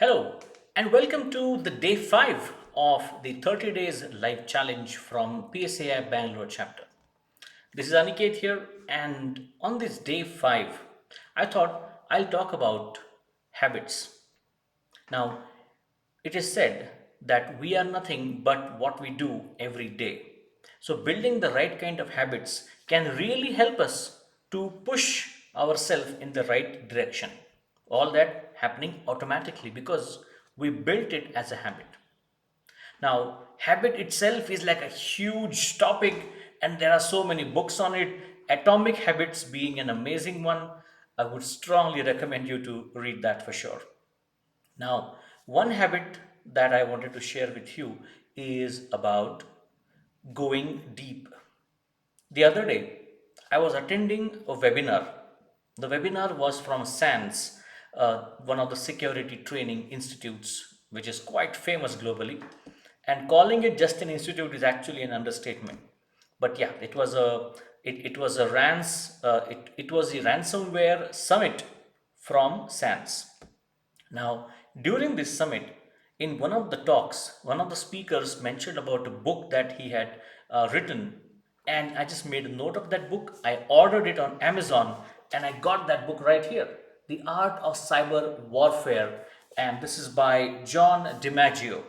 Hello, and welcome to the day 5 of the 30 days live challenge from PSAI Bangalore chapter. This is Aniket here, and on this day 5, I thought I'll talk about habits. Now, it is said that we are nothing but what we do every day. So, building the right kind of habits can really help us to push ourselves in the right direction. All that happening automatically because we built it as a habit. Now, habit itself is like a huge topic, and there are so many books on it. Atomic Habits being an amazing one, I would strongly recommend you to read that for sure. Now, one habit that I wanted to share with you is about going deep. The other day, I was attending a webinar. The webinar was from SANS, one of the security training institutes, which is quite famous globally. And calling it just an institute is actually an understatement. But yeah, it was a it was a ransomware summit from SANS. Now, during this summit, in one of the talks, one of the speakers mentioned about a book that he had written, and I just made a note of that book. I ordered it on Amazon, and I got that book right here, The Art of Cyber Warfare, and this is by John DiMaggio.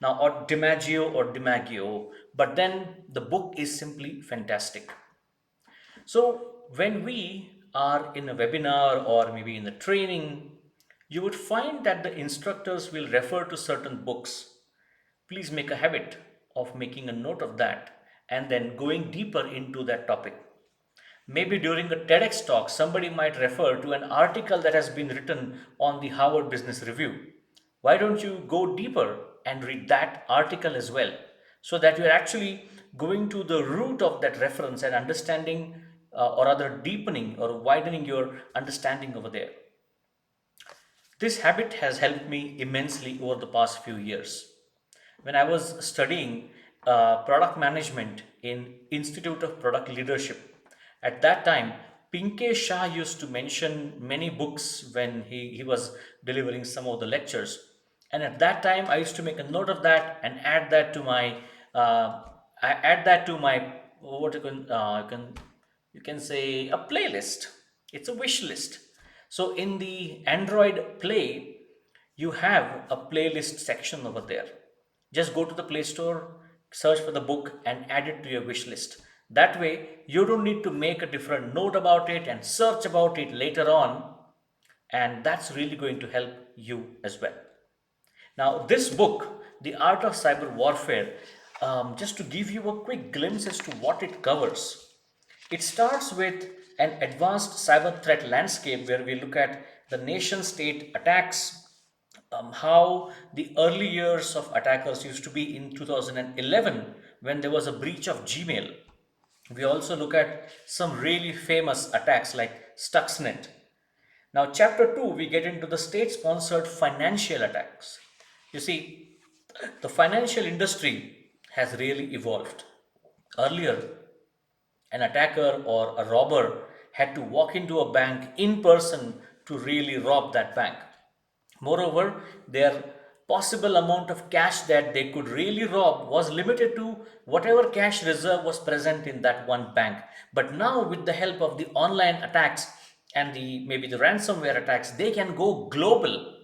Now, or DiMaggio or DiMaggio, but then the book is simply fantastic. So, when we are in a webinar or maybe in a training, you would find that the instructors will refer to certain books. Please make a habit of making a note of that and then going deeper into that topic. Maybe during a TEDx talk, somebody might refer to an article that has been written on the Harvard Business Review. Why don't you go deeper and read that article as well? So that you're actually going to the root of that reference and understanding, or rather, deepening or widening your understanding over there. This habit has helped me immensely over the past few years. When I was studying product management in Institute of Product Leadership, at that time, Pinkesh Shah used to mention many books when he was delivering some of the lectures. And at that time, I used to make a note of that and add that to my I add that to my what you can say a playlist. It's a wish list. So in the Android Play, you have a playlist section over there. Just go to the Play Store, search for the book, and add it to your wish list. That way, you don't need to make a different note about it and search about it later on, and that's really going to help you as well. Now, this book, The Art of Cyber Warfare, just to give you a quick glimpse as to what it covers, it starts with an advanced cyber threat landscape where we look at the nation state attacks, how the early years of attackers used to be in 2011 when there was a breach of Gmail. We also look at some really famous attacks like Stuxnet. Now, chapter 2, we get into the state sponsored financial attacks. You see, the financial industry has really evolved. Earlier, an attacker or a robber had to walk into a bank in person to really rob that bank. Moreover, their possible amount of cash that they could really rob was limited to whatever cash reserve was present in that one bank. But now, with the help of the online attacks and the maybe the ransomware attacks, they can go global.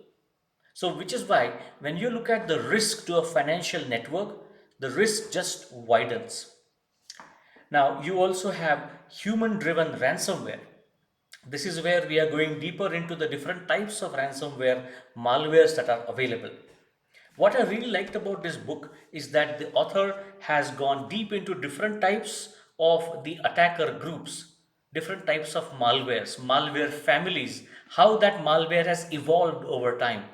So, which is why when you look at the risk to a financial network, the risk just widens. Now, you also have human driven ransomware. This is where we are going deeper into the different types of ransomware malwares that are available. What I really liked about this book is that the author has gone deep into different types of the attacker groups, different types of malwares, malware families, how that malware has evolved over time.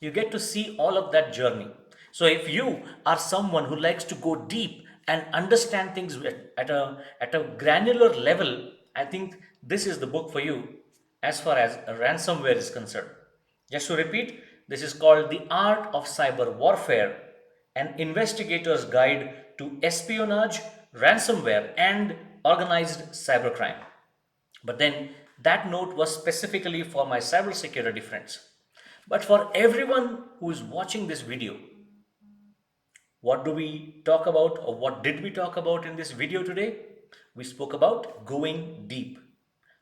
You get to see all of that journey. So if you are someone who likes to go deep and understand things at a granular level, I think this is the book for you as far as ransomware is concerned. Just to repeat, this is called The Art of Cyber Warfare, an investigator's guide to espionage, ransomware, and organized cybercrime. But then that note was specifically for my cybersecurity friends. But for everyone who is watching this video, what do we talk about, or what did we talk about in this video today? We spoke about going deep.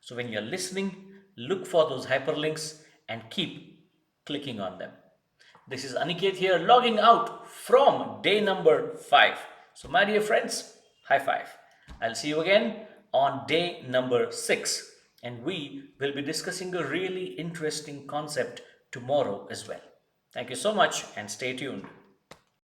So when you're listening, look for those hyperlinks and keep clicking on them. This is Aniket here logging out from day number 5. So, my dear friends, high five. I'll see you again on day number 6, and we will be discussing a really interesting concept tomorrow as well. Thank you so much and stay tuned.